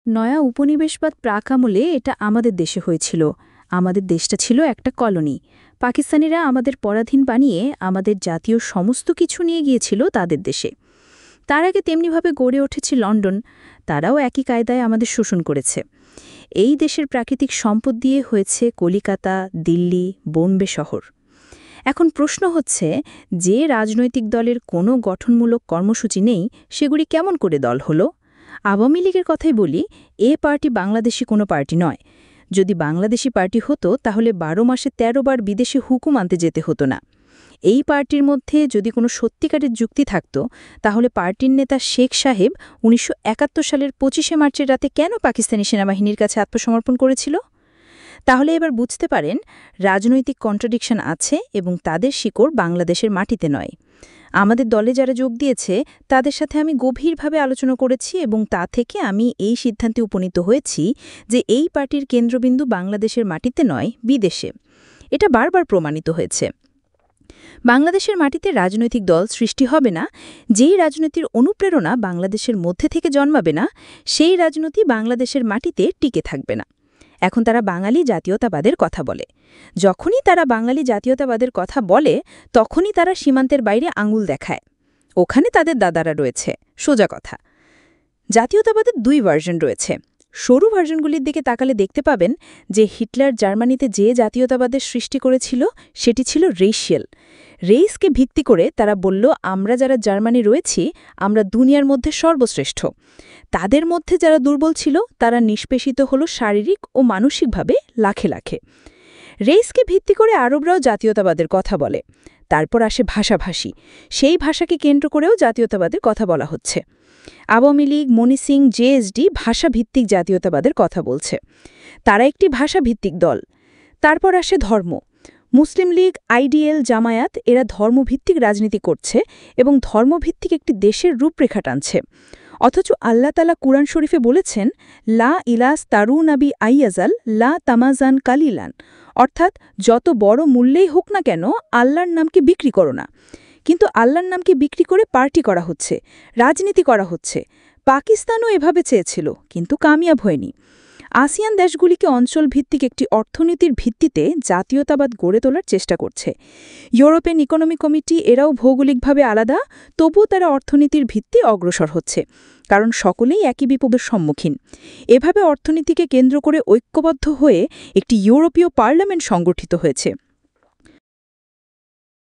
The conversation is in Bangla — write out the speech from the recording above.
নয়া উপনিবেশবাদ প্রাক আমলে এটা আমাদের দেশে হয়েছিল। আমাদের দেশটা ছিল একটা কলোনি। পাকিস্তানিরা আমাদের পরাধীন বানিয়ে আমাদের জাতীয় সমস্ত কিছু নিয়ে গিয়েছিল তাদের দেশে। তার আগে তেমনিভাবে গড়ে উঠেছে লন্ডন, তারাও একই কায়দায় আমাদের শোষণ করেছে। এই দেশের প্রাকৃতিক সম্পদ দিয়ে হয়েছে কলিকাতা, দিল্লি, বোম্বে শহর। এখন প্রশ্ন হচ্ছে, যে রাজনৈতিক দলের কোনো গঠনমূলক কর্মসূচি নেই, সেগুলি কেমন করে দল হলো? আওয়ামী লীগের কথাই বলি, এ পার্টি বাংলাদেশি কোনো পার্টি নয়। যদি বাংলাদেশি পার্টি হতো তাহলে ১২ মাসে ১৩ বার বিদেশে হুকুম আনতে যেতে হতো না। এই পার্টির মধ্যে যদি কোনো সত্যিকারের যুক্তি থাকত, তাহলে পার্টির নেতা শেখ সাহেব ১৯৭১ সালের ২৫শে মার্চের রাতে কেন পাকিস্তানি সেনাবাহিনীর কাছে আত্মসমর্পণ করেছিল? তাহলে এবার বুঝতে পারেন, রাজনৈতিক কন্ট্রাডিকশন আছে এবং তাদের শিকড় বাংলাদেশের মাটিতে নয়। আমাদের দলে যারা যোগ দিয়েছে তাদের সাথে আমি গভীরভাবে আলোচনা করেছি এবং তা থেকে আমি এই সিদ্ধান্তে উপনীত হয়েছি যে এই পার্টির কেন্দ্রবিন্দু বাংলাদেশের মাটিতে নয়, বিদেশে। এটা বারবার প্রমাণিত হয়েছে। বাংলাদেশের মাটিতে রাজনৈতিক দল সৃষ্টি হবে না, যেই রাজনীতির অনুপ্রেরণা বাংলাদেশের মধ্যে থেকে জন্মাবে না, সেই রাজনীতি বাংলাদেশের মাটিতে টিকে থাকবে না। এখন তারা বাঙালি জাতীয়তাবাদের কথা বলে। যখনই তারা বাঙালি জাতীয়তাবাদের কথা বলে, তখনই তারা সীমান্তের বাইরে আঙুল দেখায়। ওখানে তাদের দাদারা রয়েছে। সোজা কথা, জাতীয়তাবাদের ২ ভার্সন রয়েছে। সরু ভার্সনগুলির দিকে তাকালে দেখতে পাবেন যে হিটলার জার্মানিতে যে জাতীয়তাবাদের সৃষ্টি করেছিল সেটি ছিল রেশিয়াল। রেইসকে ভিত্তি করে তারা বলল, আমরা যারা জার্মানি রয়েছি আমরা দুনিয়ার মধ্যে সর্বশ্রেষ্ঠ। তাদের মধ্যে যারা দুর্বল ছিল তারা নিষ্পেষিত হল শারীরিক ও মানসিকভাবে লাখে লাখে। রেইসকে ভিত্তি করে আরবরাও জাতীয়তাবাদের কথা বলে। তারপর আসে ভাষাভাষী। সেই ভাষাকে কেন্দ্র করেও জাতীয়তাবাদের কথা বলা হচ্ছে। আওয়ামী লীগ, মনি সিং, জেএসডি ভাষাভিত্তিক জাতীয়তাবাদের কথা বলছে। তারা একটি ভাষাভিত্তিক দল। তারপর আসে ধর্ম। মুসলিম লীগ, আইডিএল, জামায়াত এরা ধর্মভিত্তিক রাজনীতি করছে এবং ধর্মভিত্তিক একটি দেশের রূপরেখা টানছে। অথচ আল্লাহ তাআলা কুরআন শরীফে বলেছেন, লা ইলাস তারু নাবি আইয়াজাল লা তামাজান কালিলান, অর্থাৎ যত বড় মূল্যেই হোক না কেন আল্লাহর নামকে বিক্রি করো না। কিন্তু আল্লাহর নামকে বিক্রি করে পার্টি করা হচ্ছে, রাজনীতি করা হচ্ছে। পাকিস্তানও এভাবে চেয়েছিল, কিন্তু কামিয়াব হয়নি। আসিয়ান দেশগুলিকে অঞ্চলভিত্তিক একটি অর্থনীতির ভিত্তিতে জাতীয়তাবাদ গড়ে তোলার চেষ্টা করছে। ইউরোপিয়ান ইকোনমি কমিটি এরাও ভৌগোলিকভাবে আলাদা, তবুও তারা অর্থনীতির ভিত্তি অগ্রসর হচ্ছে, কারণ সকলেই একই বিপদের সম্মুখীন। এভাবে অর্থনীতিকে কেন্দ্র করে ঐক্যবদ্ধ হয়ে একটি ইউরোপীয় পার্লামেন্ট সংগঠিত হয়েছে।